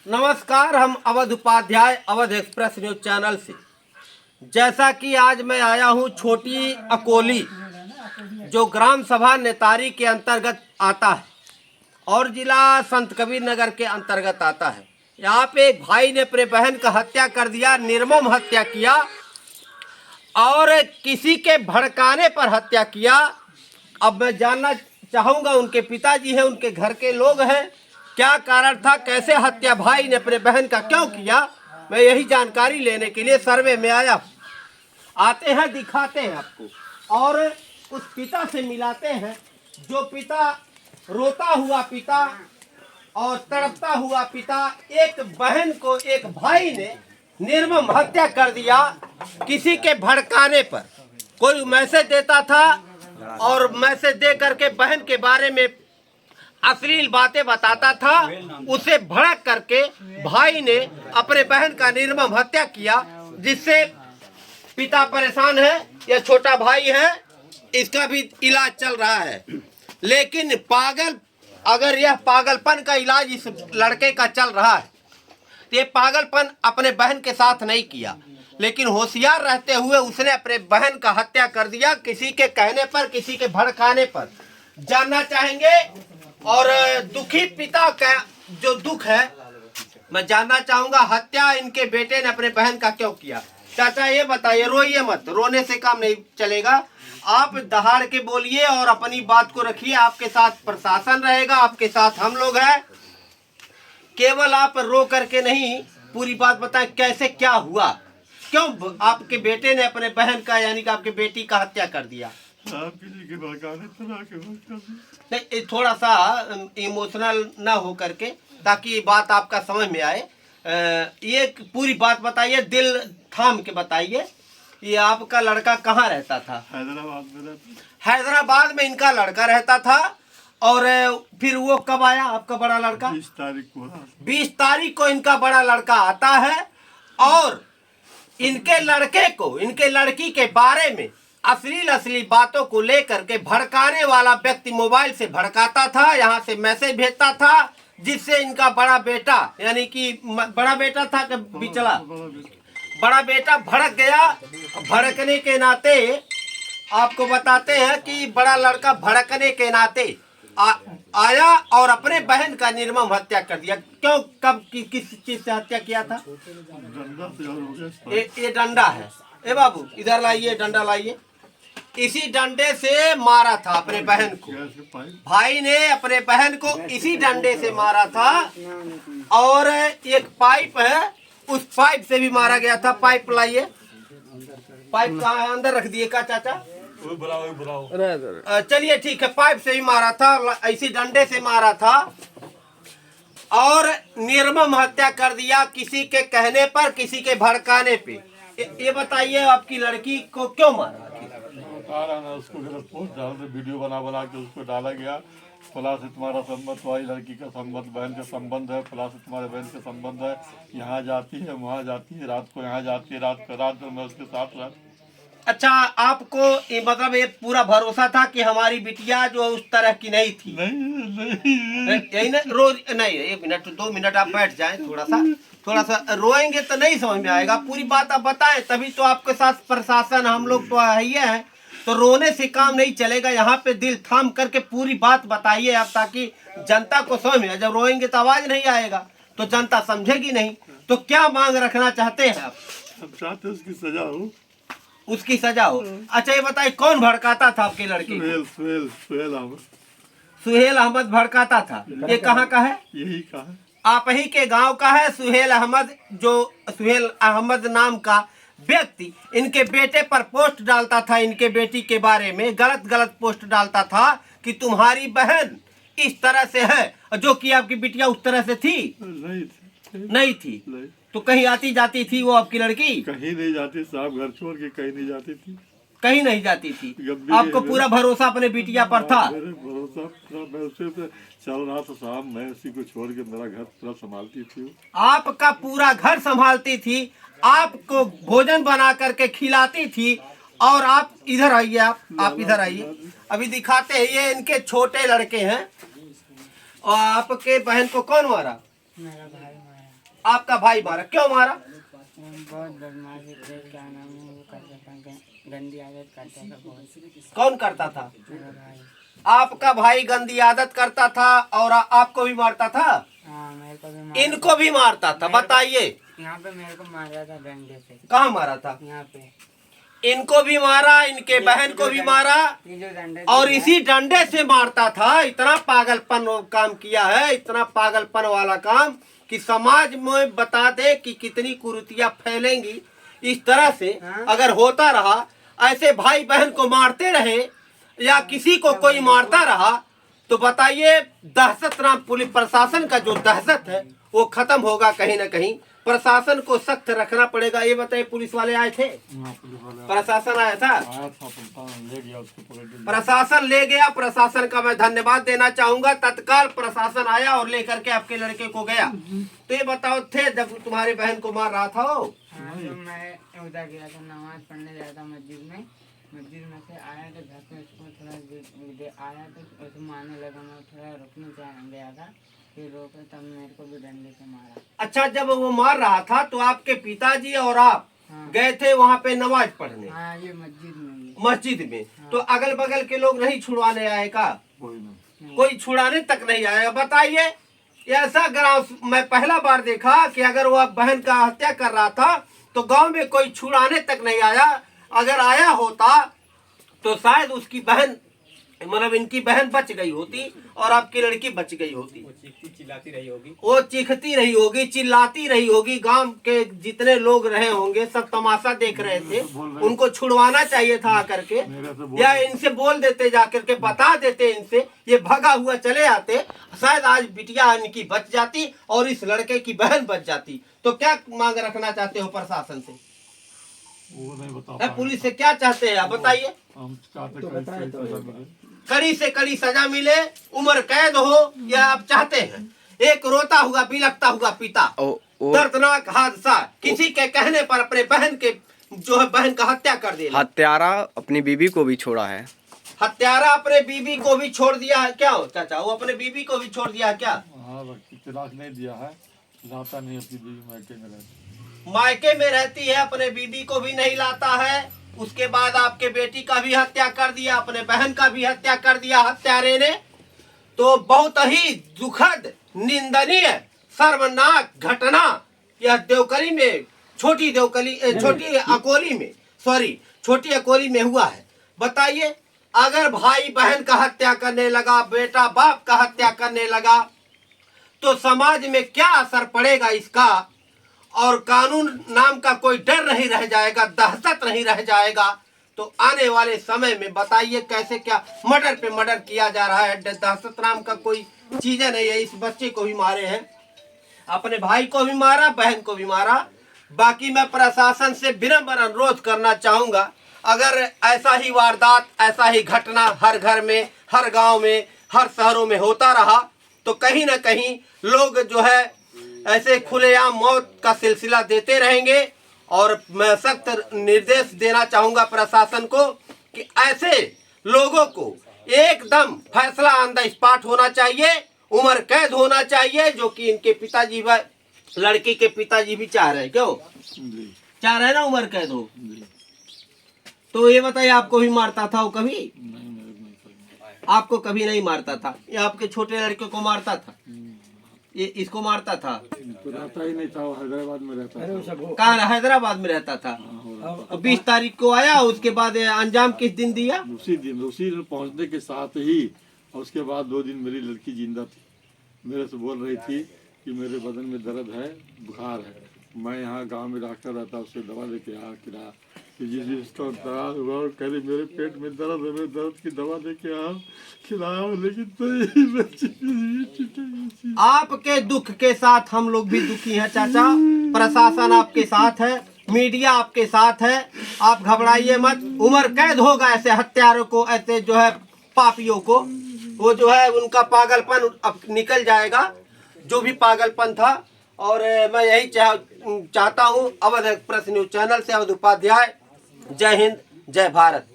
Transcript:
नमस्कार, हम Awadh Upadhyay Awadh express news channel से। जैसा कि आज मैं आया हूं छोटी अकोली, जो ग्राम सभा नेतारी के अंतर्गत आता है और जिला संत कबीर नगर के अंतर्गत आता है। यहाँ पे एक भाई ने अपने बहन का हत्या कर दिया, निर्मम हत्या किया और किसी के भड़काने पर हत्या किया। अब मैं जानना चाहूँगा, उनके पिताजी हैं, उनके घर के लोग हैं, क्या कारण था, कैसे हत्या भाई ने अपने बहन का क्यों किया। मैं यही जानकारी लेने के लिए सर्वे में आया हूँ। आते हैं, दिखाते हैं आपको और उस पिता से मिलाते हैं, जो पिता रोता हुआ पिता और तड़पता हुआ पिता, एक बहन को एक भाई ने निर्मम हत्या कर दिया किसी के भड़काने पर। कोई मैसेज देता था और मैसेज दे करके बहन के बारे में अश्लील बातें बताता था, उसे भड़क करके भाई ने अपने बहन का निर्मम हत्या किया, जिससे पिता परेशान है। यह छोटा भाई है, इसका भी इलाज चल रहा है, लेकिन अगर यह पागलपन का इलाज इस लड़के का चल रहा है तो ये पागलपन अपने बहन के साथ नहीं किया, लेकिन होशियार रहते हुए उसने अपने बहन का हत्या कर दिया किसी के कहने पर, किसी के भड़काने पर। जानना चाहेंगे और दुखी पिता का जो दुख है मैं जानना चाहूंगा, हत्या इनके बेटे ने अपने बहन का क्यों किया। चाचा ये बताइए, रोइए मत, रोने से काम नहीं चलेगा, आप दहाड़ के बोलिए और अपनी बात को रखिए। आपके साथ प्रशासन रहेगा, आपके साथ हम लोग हैं, केवल आप रो करके नहीं, पूरी बात बताएं कैसे क्या हुआ, क्यों आपके बेटे ने अपने बहन का यानी कि आपके बेटी का हत्या कर दिया। नहीं, थोड़ा सा इमोशनल ना हो करके, ताकि बात आपका समझ में आए। ये पूरी बात बताइए, दिल थाम के बताइए। ये आपका लड़का कहाँ रहता था? हैदराबाद में। हैदराबाद में इनका लड़का रहता था। और फिर वो कब आया आपका बड़ा लड़का? 20 तारीख को। 20 तारीख को इनका बड़ा लड़का आता है और इनके लड़के को, इनके लड़की के बारे में अश्लील बातों को लेकर के भड़काने वाला व्यक्ति मोबाइल से भड़काता था, यहाँ से मैसेज भेजता था, जिससे इनका बड़ा बेटा यानी कि बड़ा बेटा था कि बिचला बड़ा बेटा भड़क गया। भड़कने के नाते आपको बताते हैं कि बड़ा लड़का भड़कने के नाते आया और अपने बहन का निर्मम हत्या कर दिया। क्यों, कब किस चीज से हत्या किया था? ये डंडा है। ए बाबू इधर लाइए, डंडा लाइए। इसी डंडे से मारा था अपने बहन को, भाई ने अपने बहन को इसी डंडे से मारा था। और एक पाइप है, उस पाइप से भी मारा गया था। पाइप लाइए, पाइप कहाँ है? अंदर रख दिए का चाचा? चलिए ठीक है, पाइप से ही मारा था, इसी डंडे से मारा था और निर्मम हत्या कर दिया किसी के कहने पर, किसी के भड़काने पे। ये बताइए, आपकी लड़की को क्यों मारा? उसको पोस्ट डाल दे, वीडियो बना के उसको डाला गया। फला से तुम्हारा संबंध, तुम्हारी लड़की का संबंध, बहन का संबंध है, फला से तुम्हारे बहन का संबंध है, यहाँ जाती है, वहाँ जाती है, रात को यहाँ जाती है, रात को मैं उसके साथ रहती। अच्छा, आपको मतलब ये पूरा भरोसा था कि हमारी बिटिया जो उस तरह की नहीं थी? नहीं। यही ना, रोज नहीं, 1 मिनट 2 मिनट आप बैठ जाएं, थोड़ा सा रोएंगे तो नहीं समझ में आएगा। पूरी बात आप बताएं, तभी तो आपके साथ प्रशासन हम लोग तो है ही है, तो रोने से काम नहीं चलेगा। यहाँ पे दिल थाम करके पूरी बात बताइए आप, ताकि जनता को समझ में आए। जब रोएंगे तो आवाज नहीं आएगा, तो जनता समझेगी नहीं। तो क्या मांग रखना चाहते हैं आप? हम चाहते हैं उसकी सजा हो। उसकी सजा हो। अच्छा ये बताइए, कौन भड़काता था आपके लड़के? सुहेल अहमद। सुहेल अहमद भड़काता था। ये कहाँ का है? यही का है, आप ही के गांव का है सुहेल अहमद। जो सुहेल अहमद नाम का व्यक्ति इनके बेटे पर पोस्ट डालता था, इनके बेटी के बारे में गलत पोस्ट डालता था कि तुम्हारी बहन इस तरह से है, जो कि आपकी बिटिया उस तरह से थी नहीं थी। तो कहीं आती जाती थी वो आपकी लड़की? कहीं नहीं जाती साहब, घर छोड़ के कहीं नहीं जाती थी। कहीं नहीं जाती थी। आपको पूरा भरोसा अपने बिटिया पर था? भरोसा मैं उसे पे चल रहा था साहब, मैं उसी को छोड़ के मेरा घर पूरा संभालती थी। आपका पूरा घर संभालती थी, आपको भोजन बना करके खिलाती थी। और आप इधर आइए, आप इधर आइए, अभी दिखाते हैं। ये इनके छोटे लड़के हैं। और आपके बहन को कौन मारा? आपका भाई मारा, क्यों मारा? बहुत बदमाशी थे, क्या नाम है वो करता था, गंदी आदत करता था बहुत। कौन करता था? मेरा भाई। आपका भाई गंदी आदत करता था और आपको भी मारता था? हाँ, मेरे को भी मारा इनको भी मारता था, बताइए। यहाँ पे मेरे को मारा था डंडे से। कहाँ मारा था? यहाँ पे इनको भी मारा, इनके बहन को भी मारा, ये जो डंडे और इसी डंडे से मारता था। इतना पागलपन काम किया है, इतना पागलपन वाला काम कि समाज में बता दे कि कितनी कुरीतियां फैलेंगी। इस तरह से अगर होता रहा, ऐसे भाई बहन को मारते रहे या किसी को कोई मारता रहा, तो बताइए दहशत नाम पुलिस प्रशासन का जो दहशत है वो खत्म होगा कहीं ना कहीं। प्रशासन को सख्त रखना पड़ेगा। ये बताइए, पुलिस वाले आए थे? प्रशासन आया था? ले गया उसको पकड़ के। प्रशासन ले गया। प्रशासन का मैं धन्यवाद देना चाहूंगा। तत्काल प्रशासन आया और लेकर के आपके लड़के को गया। तो ये बताओ, थे जब तुम्हारी बहन को मार रहा था वो? हाँ, तो मैं उधर गया था, नमाज पढ़ने गया था मस्जिद में से आया तो घर पे उसको थोड़ा आया तो उसे मारने लगा। मैं थोड़ा रुकने गया था, फिर रोके, तब मेरे को भी डंडे से मारा। अच्छा, जब वो मार रहा था तो आपके पिताजी और आप गए थे वहाँ पे नमाज पढ़ने? हाँ, ये मस्जिद में। मस्जिद में? तो अगल बगल के लोग नहीं छुड़वाने आए का? कोई छुड़ाने तक नहीं आया। बताइए, ऐसा गाँव मैं पहला बार देखा कि अगर वह बहन का हत्या कर रहा था तो गांव में कोई छुड़ाने तक नहीं आया। अगर आया होता तो शायद उसकी बहन, मतलब इनकी बहन बच गई होती और आपकी लड़की बच गई होती। वो चिल्लाती रही होगी, चिल्लाती रही होगी। गांव के जितने लोग रहे होंगे सब तमाशा देख रहे थे। उनको छुड़वाना चाहिए था आकर के, या इनसे बोल देते, जाकर के बता देते इनसे, ये भगा हुआ चले आते, शायद आज बिटिया इनकी बच जाती और इस लड़के की बहन बच जाती। तो क्या मांग रखना चाहते हो प्रशासन से? वो नहीं बता पुलिस से क्या चाहते हैं आप बताइए? हम चाहते कड़ी से कड़ी सजा मिले, उम्र कैद हो, या आप चाहते हैं एक रोता हुआ बिलखता हुआ पिता, दर्दनाक हादसा, किसी के कहने पर अपने बहन के जो है बहन का हत्या कर दिया। हत्यारा अपनी बीबी को भी छोड़ा है। हत्यारा अपने बीबी को भी छोड़ दिया है क्या? चाचा, वो अपने बीबी को भी छोड़ दिया है क्या? हाँ, तलाक नहीं दिया है, लाता नहीं, उसकी बीवी मायके में रहती, मायके में रहती है, अपने बीबी को भी नहीं लाता है। उसके बाद आपके बेटी का भी हत्या कर दिया, अपने बहन का भी हत्या कर दिया हत्यारे ने। तो बहुत ही दुखद, निंदनीय, शर्मनाक घटना यह देवकली में, छोटी अकोली में हुआ है। बताइए, अगर भाई बहन का हत्या करने लगा, बेटा बाप का हत्या करने लगा, तो समाज में क्या असर पड़ेगा इसका? और कानून नाम का कोई डर नहीं रह जाएगा, दहशत नहीं रह जाएगा। तो आने वाले समय में बताइए कैसे क्या मर्डर पे मर्डर किया जा रहा है। दहशत नाम का कोई चीज नहीं है। इस बच्चे को भी मारे हैं, अपने भाई को भी मारा, बहन को भी मारा। बाकी मैं प्रशासन से विनम्र अनुरोध करना चाहूंगा, अगर ऐसा ही वारदात, ऐसा ही घटना हर घर में, हर गांव में, हर शहरों में होता रहा तो कहीं ना कहीं लोग जो है ऐसे खुलेआम मौत का सिलसिला देते रहेंगे। और मैं सख्त निर्देश देना चाहूंगा प्रशासन को कि ऐसे लोगों को एकदम फैसला ऑन द स्पॉट होना चाहिए, उम्र कैद होना चाहिए, जो कि इनके पिताजी व लड़की के पिताजी भी चाह रहे हैं। क्यों चाह रहे हैं ना उम्र कैद हो? तो ये बताइए, आपको भी मारता था वो कभी? आपको कभी नहीं मारता था? ये आपके छोटे लड़के को मारता था? ये इसको मारता था? तो रहता ही नहीं था, वो हैदराबाद में रहता था। कहाँ? हैदराबाद में रहता था। तो 20 तारीख को आया, उसके बाद अंजाम किस दिन दिया? उसी दिन पहुंचने के साथ ही, और उसके बाद 2 दिन मेरी लड़की जिंदा थी। मेरे से बोल रही थी कि मेरे बदन में दर्द है, बुखार है। मैं यहाँ गांव में डॉक्टर रहता, उससे दवा लेके आया, खिला जिसको दर्द हुआ, कह रही मेरे पेट में दर्द है, मैं दर्द की दवा लेके आया, खिलाया, लेकिन तो आपके दुख के साथ हम लोग भी दुखी हैं चाचा। प्रशासन आपके साथ है, मीडिया आपके साथ है, आप घबराइए मत। उम्र कैद होगा ऐसे हत्यारों को, ऐसे जो है पापियों को। वो जो है उनका पागलपन अब निकल जाएगा, जो भी पागलपन था। और मैं यही चाहता हूँ। अवध एक्सप्रेस न्यूज चैनल से अवध उपाध्याय। जय हिंद, जय भारत।